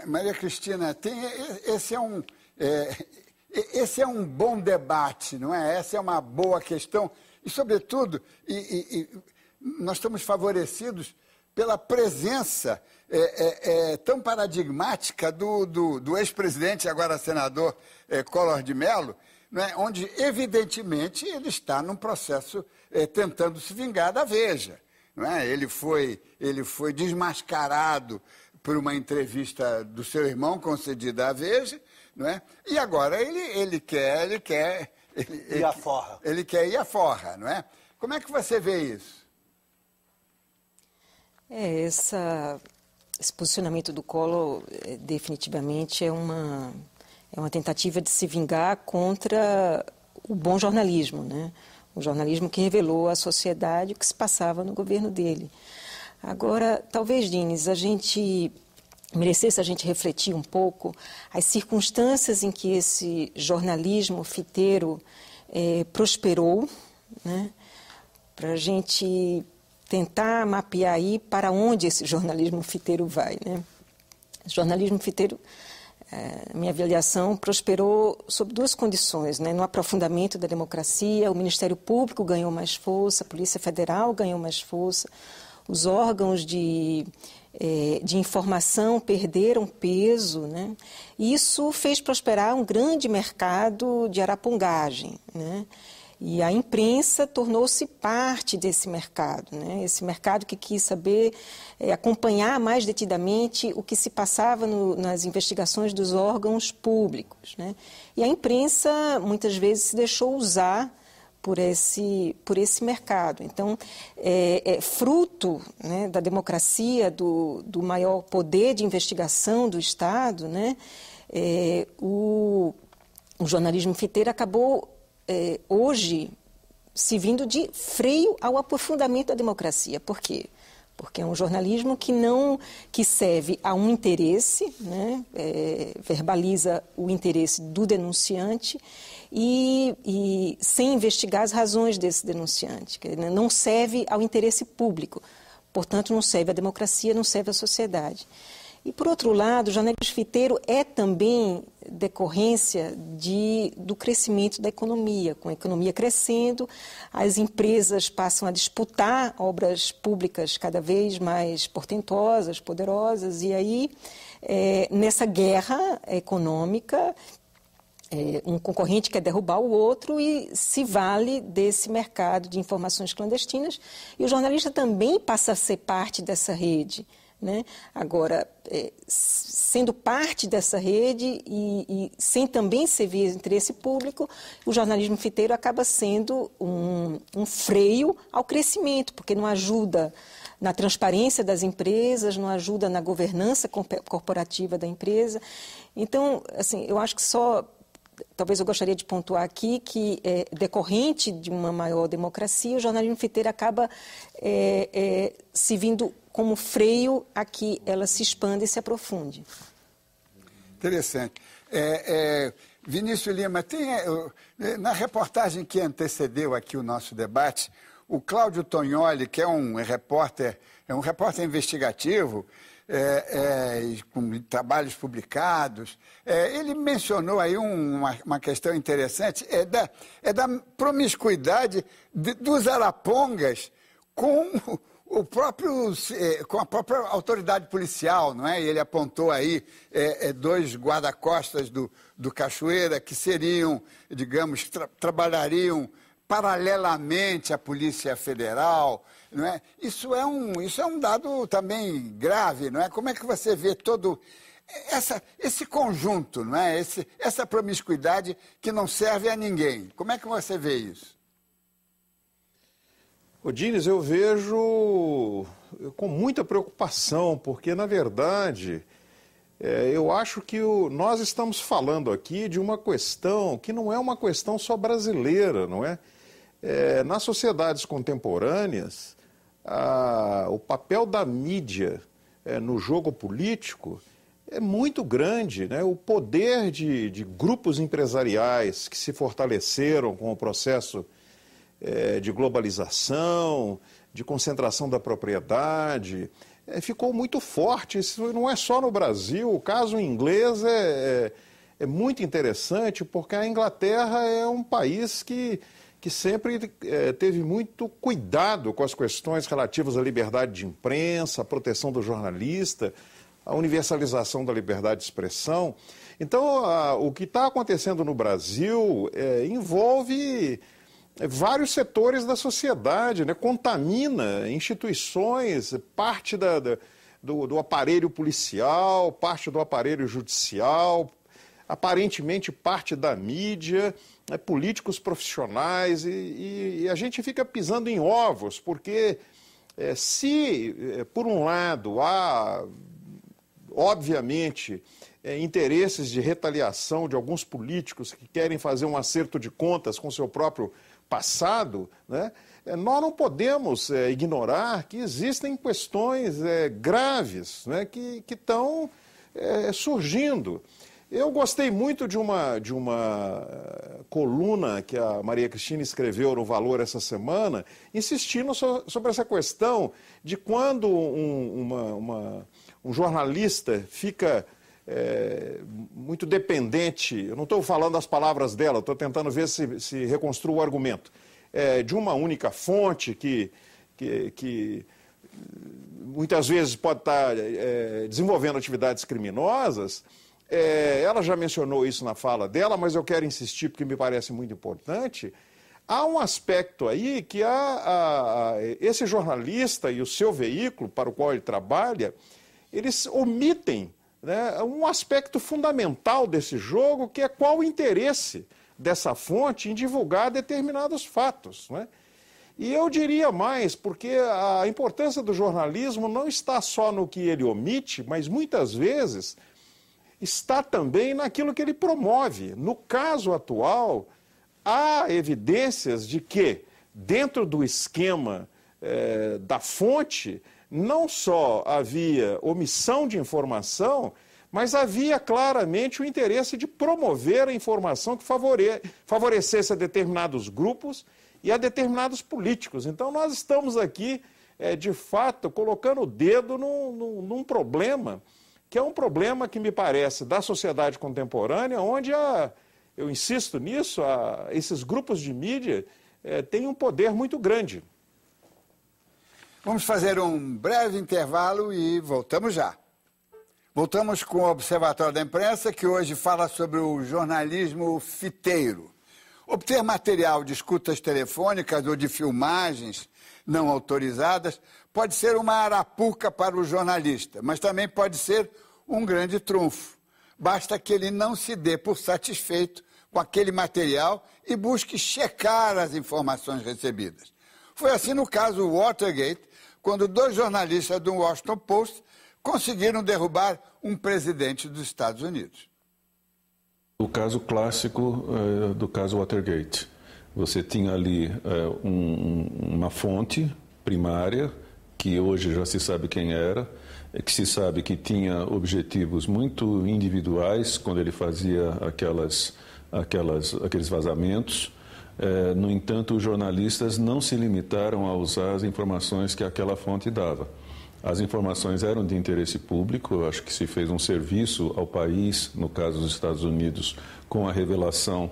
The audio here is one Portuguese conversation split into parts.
Maria Cristina, esse é um bom debate, não é? Essa é uma boa questão e, sobretudo, nós estamos favorecidos pela presença tão paradigmática do ex-presidente, agora senador Collor de Mello, né, onde, evidentemente, ele está num processo tentando se vingar da Veja. Não é? Ele foi desmascarado por uma entrevista do seu irmão concedida à Veja, não é? E agora ele quer ir à forra. Ele quer ir à forra, não é? Como é que você vê isso? Esse posicionamento do Collor definitivamente é uma tentativa de se vingar contra o bom jornalismo, né? O jornalismo que revelou à sociedade o que se passava no governo dele. Agora, talvez, Dines, merecesse a gente refletir um pouco as circunstâncias em que esse jornalismo fiteiro prosperou, né? Para a gente tentar mapear aí para onde esse jornalismo fiteiro vai, né? O jornalismo fiteiro, minha avaliação, prosperou sob duas condições, né? No aprofundamento da democracia, o Ministério Público ganhou mais força, a Polícia Federal ganhou mais força, os órgãos de informação perderam peso, né? E isso fez prosperar um grande mercado de arapongagem, né? E a imprensa tornou-se parte desse mercado, né? Esse mercado que quis saber, acompanhar mais detidamente o que se passava nas investigações dos órgãos públicos, né? E a imprensa, muitas vezes, se deixou usar por esse mercado. Então, fruto, né, da democracia, do maior poder de investigação do Estado, né, o jornalismo fiteiro acabou hoje se vindo de freio ao aprofundamento da democracia. Por quê? Porque é um jornalismo que serve a um interesse, né? Verbaliza o interesse do denunciante e sem investigar as razões desse denunciante. Não serve ao interesse público, portanto não serve à democracia, não serve à sociedade. E, por outro lado, o jornalismo fiteiro é também decorrência do crescimento da economia. Com a economia crescendo, as empresas passam a disputar obras públicas cada vez mais portentosas, poderosas, e aí, nessa guerra econômica, um concorrente quer derrubar o outro e se vale desse mercado de informações clandestinas, e o jornalista também passa a ser parte dessa rede, né? Agora, sendo parte dessa rede e sem também servir interesse público, o jornalismo fiteiro acaba sendo um freio ao crescimento, porque não ajuda na transparência das empresas, não ajuda na governança corporativa da empresa. Então, assim, eu acho que talvez eu gostaria de pontuar aqui que, decorrente de uma maior democracia, o jornalismo fiteiro acaba se vindo como freio a que ela se expanda e se aprofunde. Interessante. Vinícius Lima, na reportagem que antecedeu aqui o nosso debate, o Cláudio Tognoli, que é um repórter investigativo, com trabalhos publicados, ele mencionou aí uma questão interessante, da promiscuidade dos arapongas com a própria autoridade policial, não é? Ele apontou aí dois guarda-costas do Cachoeira que seriam, digamos, trabalhariam paralelamente à Polícia Federal, não é? Isso é um dado também grave, não é? Como é que você vê todo esse conjunto, não é? Essa promiscuidade que não serve a ninguém? Como é que você vê isso? Dines, eu vejo com muita preocupação, porque, na verdade, eu acho que nós estamos falando aqui de uma questão que não é uma questão só brasileira, não é? Nas sociedades contemporâneas, o papel da mídia no jogo político é muito grande, né? O poder de grupos empresariais que se fortaleceram com o processo de globalização, de concentração da propriedade, ficou muito forte. Isso não é só no Brasil, o caso inglês é muito interessante, porque a Inglaterra é um país que sempre teve muito cuidado com as questões relativas à liberdade de imprensa, à proteção do jornalista, à universalização da liberdade de expressão. Então, o que está acontecendo no Brasil envolve vários setores da sociedade, né? Contamina instituições, parte do aparelho policial, parte do aparelho judicial, aparentemente parte da mídia, né? Políticos profissionais, e a gente fica pisando em ovos, porque se, por um lado, há, obviamente, interesses de retaliação de alguns políticos que querem fazer um acerto de contas com seu próprio passado, né? Nós não podemos ignorar que existem questões graves, né? que estão surgindo. Eu gostei muito de uma coluna que a Maria Cristina escreveu no Valor essa semana, insistindo sobre essa questão de quando um jornalista fica muito dependente, eu não estou falando as palavras dela, estou tentando ver se reconstruo o argumento, de uma única fonte que muitas vezes pode estar desenvolvendo atividades criminosas. Ela já mencionou isso na fala dela, mas eu quero insistir porque me parece muito importante. Há um aspecto aí que esse jornalista e o seu veículo para o qual ele trabalha, eles omitem, né, um aspecto fundamental desse jogo, que é qual o interesse dessa fonte em divulgar determinados fatos, né? E eu diria mais, porque a importância do jornalismo não está só no que ele omite, mas muitas vezes está também naquilo que ele promove. No caso atual, há evidências de que, dentro do esquema da fonte, não só havia omissão de informação, mas havia claramente o interesse de promover a informação que favorecesse a determinados grupos e a determinados políticos. Então, nós estamos aqui, de fato, colocando o dedo num problema, que é um problema que me parece da sociedade contemporânea, onde, eu insisto nisso, esses grupos de mídia têm um poder muito grande. Vamos fazer um breve intervalo e voltamos já. Voltamos com o Observatório da Imprensa, que hoje fala sobre o jornalismo fiteiro. Obter material de escutas telefônicas ou de filmagens não autorizadas pode ser uma arapuca para o jornalista, mas também pode ser um grande trunfo. Basta que ele não se dê por satisfeito com aquele material e busque checar as informações recebidas. Foi assim no caso Watergate, quando 2 jornalistas do Washington Post conseguiram derrubar um presidente dos Estados Unidos. O caso clássico do caso Watergate. Você tinha ali uma fonte primária, que hoje já se sabe quem era, que se sabe que tinha objetivos muito individuais quando ele fazia aqueles vazamentos. No entanto, os jornalistas não se limitaram a usar as informações que aquela fonte dava. As informações eram de interesse público, eu acho que se fez um serviço ao país, no caso dos Estados Unidos, com a revelação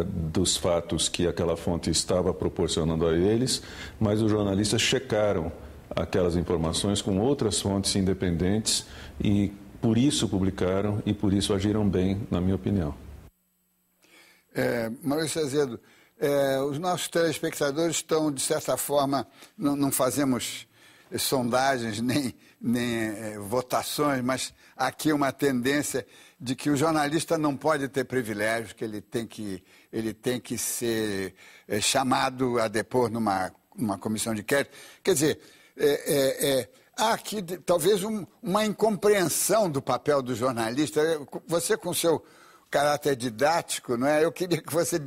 dos fatos que aquela fonte estava proporcionando a eles, mas os jornalistas checaram aquelas informações com outras fontes independentes e por isso publicaram e por isso agiram bem, na minha opinião. Maurício Azedo, os nossos telespectadores estão, de certa forma, não fazemos sondagens nem votações, mas aqui uma tendência de que o jornalista não pode ter privilégios, que ele tem que ser chamado a depor numa comissão de inquérito. Quer dizer, há aqui talvez uma incompreensão do papel do jornalista. Você, com seu caráter didático, não é? Eu queria que você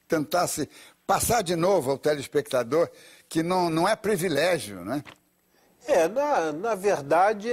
tentasse passar de novo ao telespectador que não é privilégio, não é? Na verdade,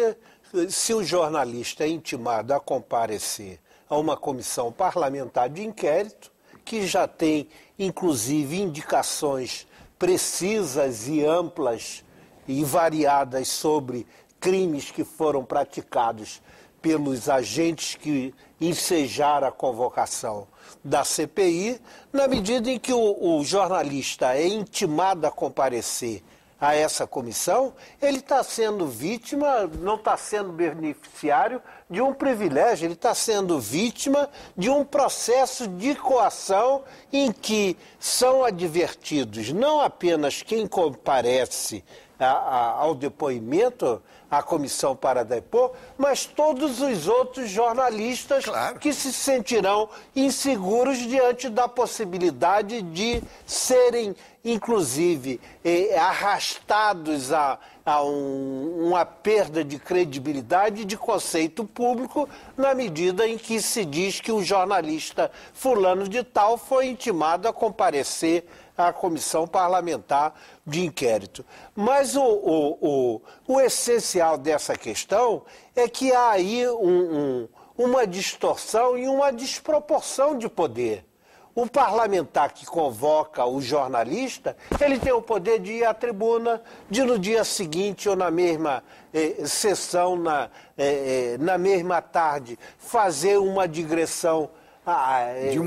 se o jornalista é intimado a comparecer a uma comissão parlamentar de inquérito, que já tem, inclusive, indicações precisas e amplas e variadas sobre crimes que foram praticados pelos agentes que ensejaram a convocação da CPI, na medida em que o jornalista é intimado a comparecer a essa comissão, ele está sendo vítima, não está sendo beneficiário de um privilégio, ele está sendo vítima de um processo de coação em que são advertidos não apenas quem comparece ao depoimento, à comissão para depor, mas todos os outros jornalistas que se sentirão inseguros diante da possibilidade de serem, inclusive, arrastados a uma perda de credibilidade e de conceito público, na medida em que se diz que o jornalista fulano de tal foi intimado a comparecer à comissão parlamentar de inquérito. Mas o essencial dessa questão é que há aí uma distorção e uma desproporção de poder. O parlamentar que convoca o jornalista, ele tem o poder de ir à tribuna, de no dia seguinte ou na mesma sessão, na mesma tarde, fazer uma digressão de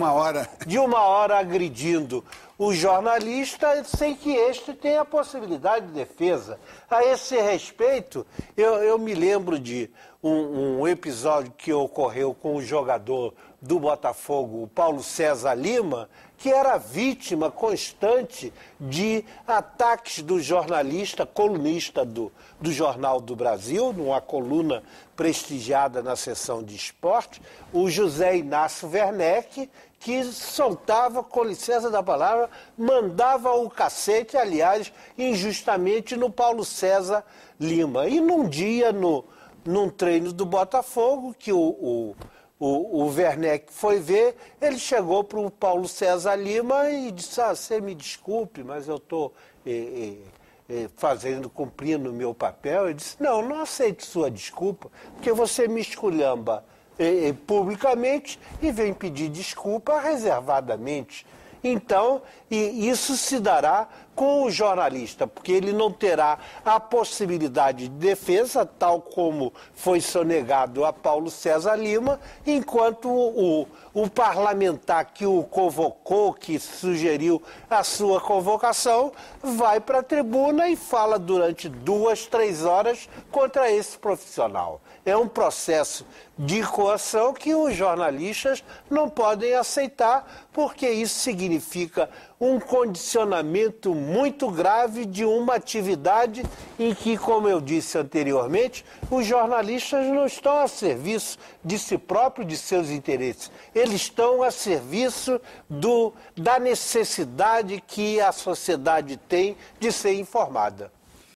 uma hora agredindo o jornalista sem que este tenha a possibilidade de defesa. A esse respeito, eu me lembro de um episódio que ocorreu com o jogador do Botafogo, o Paulo César Lima, que era vítima constante de ataques do jornalista, colunista do Jornal do Brasil, numa coluna prestigiada na seção de esporte, o José Inácio Werneck, que soltava, com licença da palavra, mandava o cacete, aliás, injustamente no Paulo César Lima. E num dia, num treino do Botafogo, que o Werneck foi ver, ele chegou para o Paulo César Lima e disse: você me desculpe, mas eu estou cumprindo o meu papel. Ele disse: não aceito sua desculpa, porque você me esculhamba publicamente e vem pedir desculpa reservadamente. Então, isso se dará com o jornalista, porque ele não terá a possibilidade de defesa, tal como foi sonegado a Paulo César Lima, enquanto o parlamentar que o convocou, que sugeriu a sua convocação, vai para a tribuna e fala durante 2, 3 horas contra esse profissional. É um processo de coação que os jornalistas não podem aceitar, porque isso significa um condicionamento muito grave de uma atividade em que, como eu disse anteriormente, os jornalistas não estão a serviço de si próprios, de seus interesses. Eles estão a serviço da necessidade que a sociedade tem de ser informada.